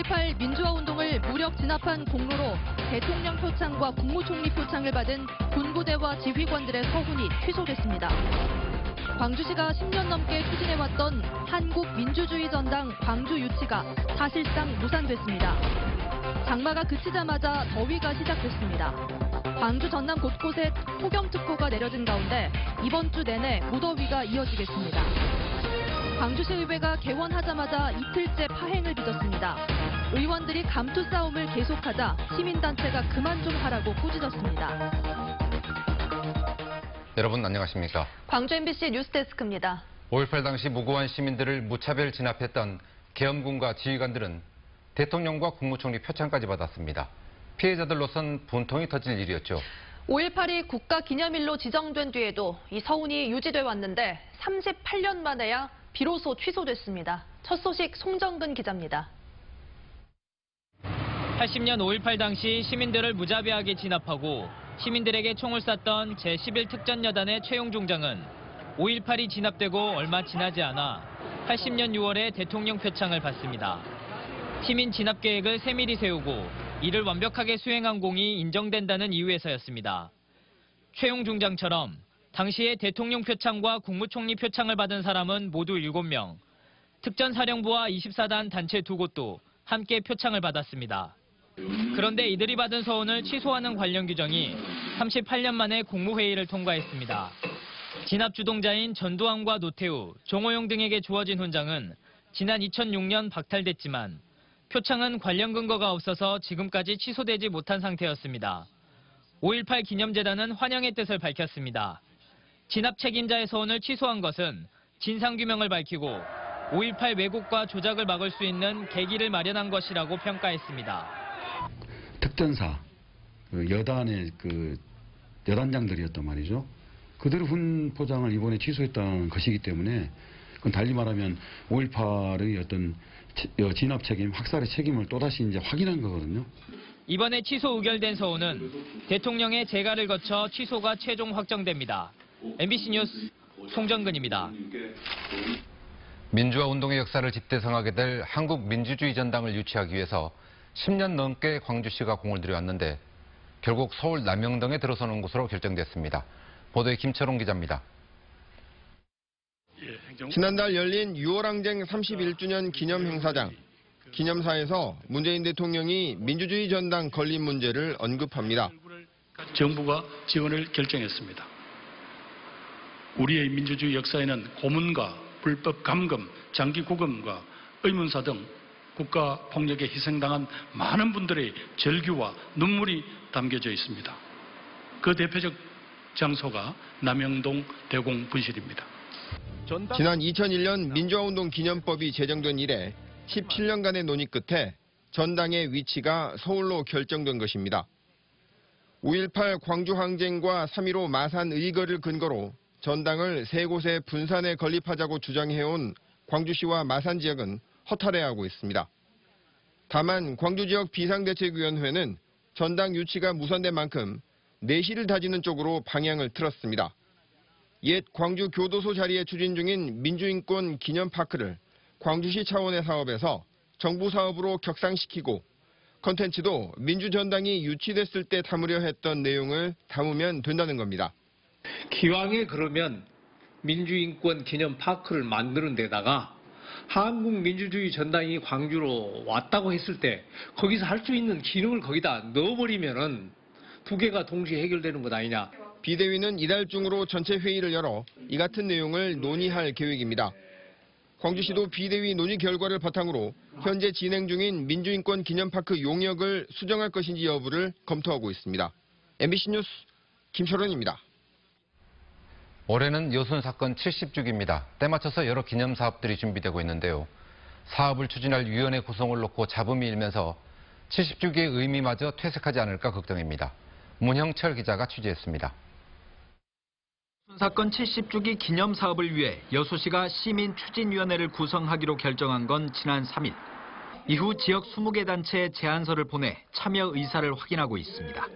5.18 민주화 운동을 무력 진압한 공로로 대통령 표창과 국무총리 표창을 받은 군부대와 지휘관들의 서훈이 취소됐습니다. 광주시가 10년 넘게 추진해왔던 한국민주주의전당 광주 유치가 사실상 무산됐습니다. 장마가 그치자마자 더위가 시작됐습니다. 광주 전남 곳곳에 폭염특보가 내려진 가운데 이번 주 내내 무더위가 이어지겠습니다. 광주시의회가 개원하자마자 이틀째 파행을 빚었습니다. 의원들이 감투 싸움을 계속하자 시민단체가 그만 좀 하라고 꾸짖었습니다. 여러분 안녕하십니까? 광주 MBC 뉴스데스크입니다. 5.18 당시 무고한 시민들을 무차별 진압했던 계엄군과 지휘관들은 대통령과 국무총리 표창까지 받았습니다. 피해자들로선 분통이 터질 일이었죠. 5.18이 국가기념일로 지정된 뒤에도 이 서운이 유지돼 왔는데 38년 만에야 비로소 취소됐습니다. 첫 소식 송정근 기자입니다. 80년 5.18 당시 시민들을 무자비하게 진압하고 시민들에게 총을 쐈던 제11특전여단의 최용중장은 5.18이 진압되고 얼마 지나지 않아 80년 6월에 대통령 표창을 받습니다. 시민 진압 계획을 세밀히 세우고 이를 완벽하게 수행한 공이 인정된다는 이유에서였습니다. 최용중장처럼 당시에 대통령 표창과 국무총리 표창을 받은 사람은 모두 7명, 특전사령부와 24단 단체 2곳도 함께 표창을 받았습니다. 그런데 이들이 받은 서훈을 취소하는 관련 규정이 38년 만에 국무회의를 통과했습니다. 진압 주동자인 전두환과 노태우, 정호영 등에게 주어진 훈장은 지난 2006년 박탈됐지만 표창은 관련 근거가 없어서 지금까지 취소되지 못한 상태였습니다. 5.18 기념재단은 환영의 뜻을 밝혔습니다. 진압 책임자의 서훈을 취소한 것은 진상규명을 밝히고 5.18 왜곡과 조작을 막을 수 있는 계기를 마련한 것이라고 평가했습니다. 특전사, 여단의 여단장들이었단 말이죠. 그들의 훈포장을 이번에 취소했다는 것이기 때문에 그건 달리 말하면 5.18의 어떤 진압 책임, 학살의 책임을 또다시 이제 확인한 거거든요. 이번에 취소 의결된 서훈은 대통령의 재가를 거쳐 취소가 최종 확정됩니다. MBC 뉴스 송정근입니다. 민주화 운동의 역사를 집대성하게 될 한국민주주의전당을 유치하기 위해서 10년 넘게 광주시가 공을 들여왔는데 결국 서울 남영동에 들어서는 곳으로 결정됐습니다. 보도에 김철웅 기자입니다. 지난달 열린 6월 항쟁 31주년 기념 행사장. 기념사에서 문재인 대통령이 민주주의 전당 건립 문제를 언급합니다. 정부가 지원을 결정했습니다. 우리의 민주주의 역사에는 고문과 불법 감금, 장기 구금과 의문사 등 국가 폭력에 희생당한 많은 분들의 절규와 눈물이 담겨져 있습니다. 그 대표적 장소가 남영동 대공분실입니다. 지난 2001년 민주화운동 기념법이 제정된 이래 17년간의 논의 끝에 전당의 위치가 서울로 결정된 것입니다. 5.18 광주항쟁과 3.15 마산 의거를 근거로 전당을 세 곳에 분산해 건립하자고 주장해온 광주시와 마산 지역은 허탈해하고 있습니다. 다만 광주지역 비상대책위원회는 전당 유치가 무산된 만큼 내실을 다지는 쪽으로 방향을 틀었습니다. 옛 광주 교도소 자리에 추진 중인 민주인권 기념파크를 광주시 차원의 사업에서 정부 사업으로 격상시키고 컨텐츠도 민주전당이 유치됐을 때 담으려 했던 내용을 담으면 된다는 겁니다. 기왕에 그러면 민주인권 기념파크를 만드는 데다가 한국민주주의 전당이 광주로 왔다고 했을 때 거기서 할 수 있는 기능을 거기다 넣어버리면은 두 개가 동시에 해결되는 것 아니냐. 비대위는 이달 중으로 전체 회의를 열어 이 같은 내용을 논의할 계획입니다. 광주시도 비대위 논의 결과를 바탕으로 현재 진행 중인 민주인권 기념파크 용역을 수정할 것인지 여부를 검토하고 있습니다. MBC 뉴스 김철원입니다. 올해는 여순 사건 70주기입니다. 때맞춰서 여러 기념 사업들이 준비되고 있는데요. 사업을 추진할 위원회 구성을 놓고 잡음이 일면서 70주기의 의미마저 퇴색하지 않을까 걱정입니다. 문형철 기자가 취재했습니다. 사건 70주기 기념 사업을 위해 여수시가 시민추진위원회를 구성하기로 결정한 건 지난 3일. 이후 지역 20개 단체에 제안서를 보내 참여 의사를 확인하고 있습니다.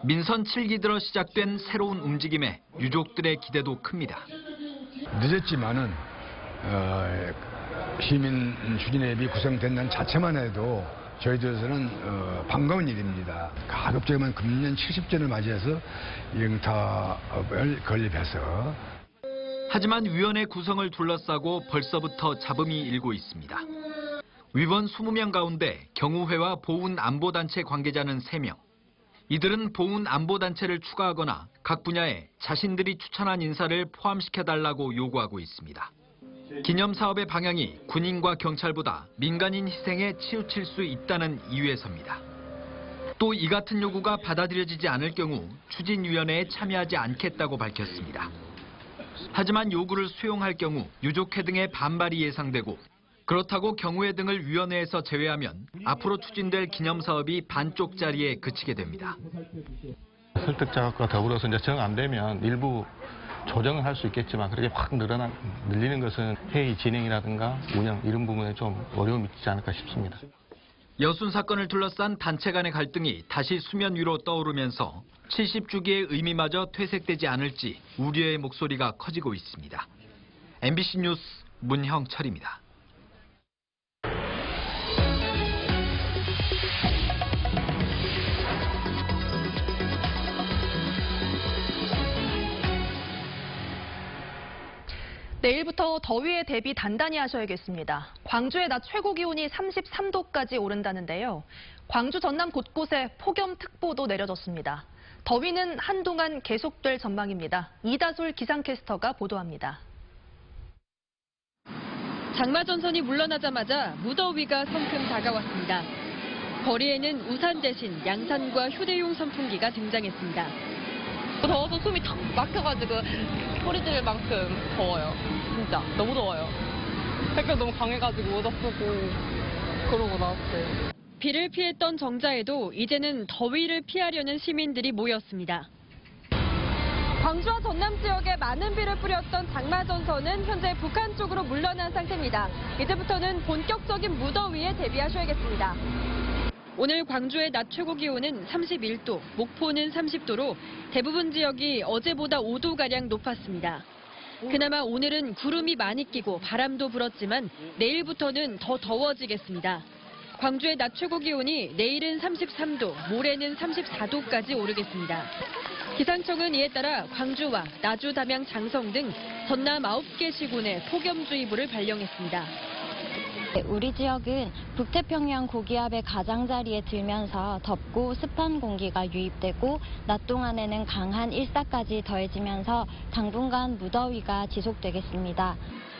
민선 7기 들어 시작된 새로운 움직임에 유족들의 기대도 큽니다. 늦었지만은 시민 추진회비 구성된다는 자체만 해도 저희들에서는 반가운 일입니다. 가급적이면 금년 70주년을 맞이해서 영타업을 건립해서 하지만 위원회 구성을 둘러싸고 벌써부터 잡음이 일고 있습니다. 위원 20명 가운데 경우회와 보훈안보단체 관계자는 3명. 이들은 보훈안보단체를 추가하거나 각 분야에 자신들이 추천한 인사를 포함시켜달라고 요구하고 있습니다. 기념사업의 방향이 군인과 경찰보다 민간인 희생에 치우칠 수 있다는 이유에서입니다. 또 이 같은 요구가 받아들여지지 않을 경우 추진위원회에 참여하지 않겠다고 밝혔습니다. 하지만 요구를 수용할 경우 유족회 등의 반발이 예상되고 그렇다고 경우회 등을 위원회에서 제외하면 앞으로 추진될 기념사업이 반쪽짜리에 그치게 됩니다. 설득 자격과 더불어서 이제 정 안 되면 일부 조정을 할 수 있겠지만 그렇게 확 늘리는 것은 회의 진행이라든가 운영 이런 부분에 좀 어려움이 있지 않을까 싶습니다. 여순 사건을 둘러싼 단체 간의 갈등이 다시 수면 위로 떠오르면서 70주기의 의미마저 퇴색되지 않을지 우려의 목소리가 커지고 있습니다. MBC 뉴스 문형철입니다. 내일부터 더위에 대비 단단히 하셔야겠습니다. 광주의 낮 최고 기온이 33도까지 오른다는데요. 광주 전남 곳곳에 폭염특보도 내려졌습니다. 더위는 한동안 계속될 전망입니다. 이다솔 기상캐스터가 보도합니다. 장마전선이 물러나자마자 무더위가 성큼 다가왔습니다. 거리에는 우산 대신 양산과 휴대용 선풍기가 등장했습니다. 더워서 숨이 턱 막혀가지고 소리 지를 만큼 더워요. 진짜 너무 더워요. 햇볕 너무 강해가지고 모자 쓰고 그러고 나왔어요. 비를 피했던 정자에도 이제는 더위를 피하려는 시민들이 모였습니다. 광주와 전남 지역에 많은 비를 뿌렸던 장마전선은 현재 북한 쪽으로 물러난 상태입니다. 이제부터는 본격적인 무더위에 대비하셔야겠습니다. 오늘 광주의 낮 최고 기온은 31도, 목포는 30도로 대부분 지역이 어제보다 5도가량 높았습니다. 그나마 오늘은 구름이 많이 끼고 바람도 불었지만 내일부터는 더 더워지겠습니다. 광주의 낮 최고 기온이 내일은 33도, 모레는 34도까지 오르겠습니다. 기상청은 이에 따라 광주와 나주, 담양, 장성 등 전남 9개 시군에 폭염주의보를 발령했습니다. 우리 지역은 북태평양 고기압의 가장자리에 들면서 덥고 습한 공기가 유입되고 낮 동안에는 강한 일사까지 더해지면서 당분간 무더위가 지속되겠습니다.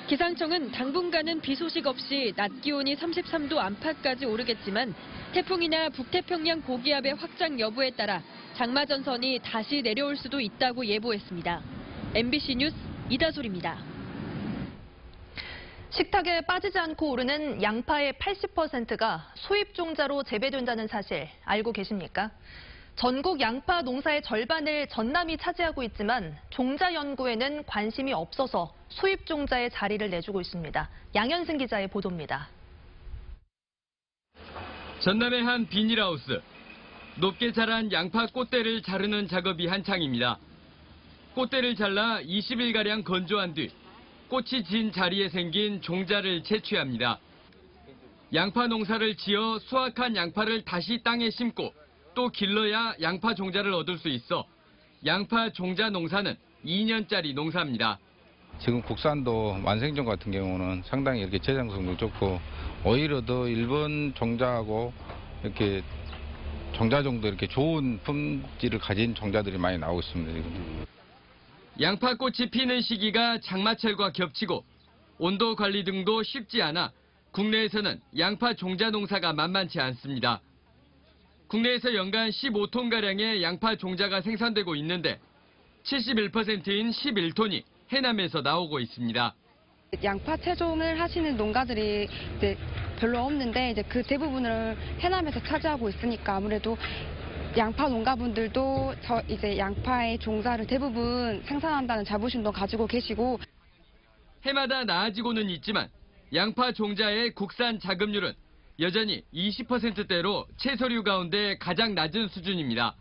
기상청은 당분간은 비 소식 없이 낮 기온이 33도 안팎까지 오르겠지만 태풍이나 북태평양 고기압의 확장 여부에 따라 장마전선이 다시 내려올 수도 있다고 예보했습니다. MBC 뉴스 이다솔입니다. 식탁에 빠지지 않고 오르는 양파의 80%가 수입 종자로 재배된다는 사실 알고 계십니까? 전국 양파 농사의 절반을 전남이 차지하고 있지만 종자 연구에는 관심이 없어서 수입 종자의 자리를 내주고 있습니다. 양현승 기자의 보도입니다. 전남의 한 비닐하우스. 높게 자란 양파 꽃대를 자르는 작업이 한창입니다. 꽃대를 잘라 20일가량 건조한 뒤 꽃이 진 자리에 생긴 종자를 채취합니다. 양파 농사를 지어 수확한 양파를 다시 땅에 심고 또 길러야 양파 종자를 얻을 수 있어 양파 종자 농사는 2년짜리 농사입니다. 지금 국산도 완생종 같은 경우는 상당히 이렇게 저장성도 좋고 오히려 더 일본 종자하고 이렇게 종자종도 이렇게 좋은 품질을 가진 종자들이 많이 나오고 있습니다. 지금. 양파꽃이 피는 시기가 장마철과 겹치고 온도 관리 등도 쉽지 않아 국내에서는 양파 종자 농사가 만만치 않습니다. 국내에서 연간 15톤가량의 양파 종자가 생산되고 있는데 71%인 11톤이 해남에서 나오고 있습니다. 양파 채종을 하시는 농가들이 별로 없는데 이제 그 대부분을 해남에서 차지하고 있으니까 아무래도 양파 농가분들도 이제 양파의 종자를 대부분 생산한다는 자부심도 가지고 계시고 해마다 나아지고는 있지만 양파 종자의 국산 자급률은 여전히 20%대로 채소류 가운데 가장 낮은 수준입니다.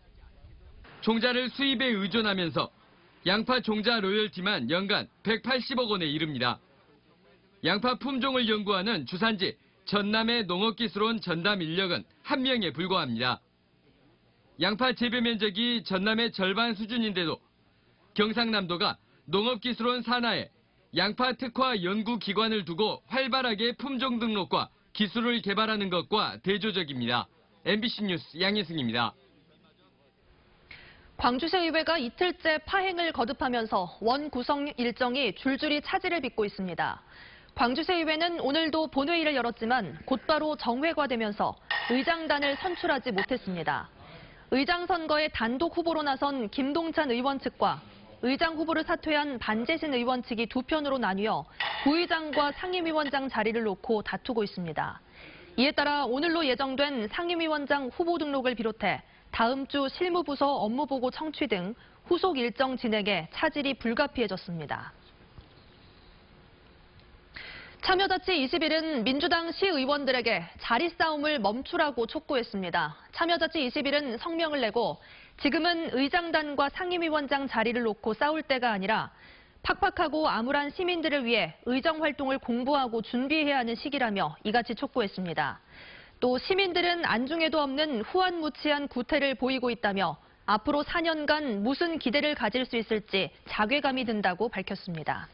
종자를 수입에 의존하면서 양파 종자 로열티만 연간 180억 원에 이릅니다. 양파 품종을 연구하는 주산지 전남의 농업기술원 전담 인력은 1명에 불과합니다. 양파 재배 면적이 전남의 절반 수준인데도 경상남도가 농업기술원 산하에 양파 특화 연구기관을 두고 활발하게 품종 등록과 기술을 개발하는 것과 대조적입니다. MBC 뉴스 양혜승입니다. 광주시의회가 이틀째 파행을 거듭하면서 원 구성 일정이 줄줄이 차질을 빚고 있습니다. 광주시의회는 오늘도 본회의를 열었지만 곧바로 정회가되면서 의장단을 선출하지 못했습니다. 의장 선거에 단독 후보로 나선 김동찬 의원 측과 의장 후보를 사퇴한 반재신 의원 측이 두 편으로 나뉘어 부의장과 상임위원장 자리를 놓고 다투고 있습니다. 이에 따라 오늘로 예정된 상임위원장 후보 등록을 비롯해 다음 주 실무부서 업무보고 청취 등 후속 일정 진행에 차질이 불가피해졌습니다. 참여자치 21은 민주당 시의원들에게 자리 싸움을 멈추라고 촉구했습니다. 참여자치 21은 성명을 내고 지금은 의장단과 상임위원장 자리를 놓고 싸울 때가 아니라 팍팍하고 암울한 시민들을 위해 의정활동을 공부하고 준비해야 하는 시기라며 이같이 촉구했습니다. 또 시민들은 안중에도 없는 후한무치한 구태를 보이고 있다며 앞으로 4년간 무슨 기대를 가질 수 있을지 자괴감이 든다고 밝혔습니다.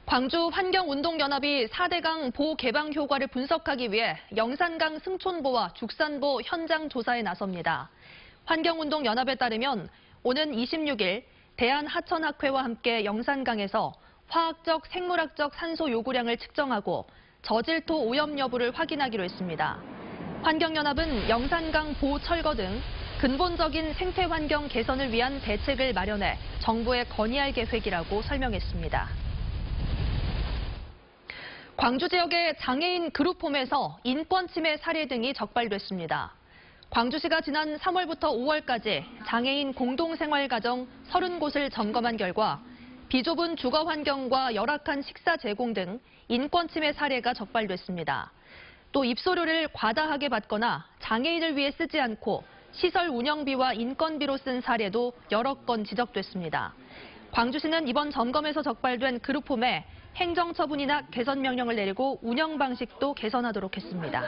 광주 환경운동연합이 4대강 보호 개방 효과를 분석하기 위해 영산강 승촌보와 죽산보 현장 조사에 나섭니다. 환경운동연합에 따르면 오는 26일 대한하천학회와 함께 영산강에서 화학적, 생물학적 산소 요구량을 측정하고 저질토 오염 여부를 확인하기로 했습니다. 환경연합은 영산강 보호 철거 등 근본적인 생태환경 개선을 위한 대책을 마련해 정부에 건의할 계획이라고 설명했습니다. 광주 지역의 장애인 그룹홈에서 인권 침해 사례 등이 적발됐습니다. 광주시가 지난 3월부터 5월까지 장애인 공동생활가정 30곳을 점검한 결과 비좁은 주거 환경과 열악한 식사 제공 등 인권 침해 사례가 적발됐습니다. 또 입소료를 과다하게 받거나 장애인을 위해 쓰지 않고 시설 운영비와 인건비로 쓴 사례도 여러 건 지적됐습니다. 광주시는 이번 점검에서 적발된 그룹홈에 행정처분이나 개선 명령을 내리고 운영 방식도 개선하도록 했습니다.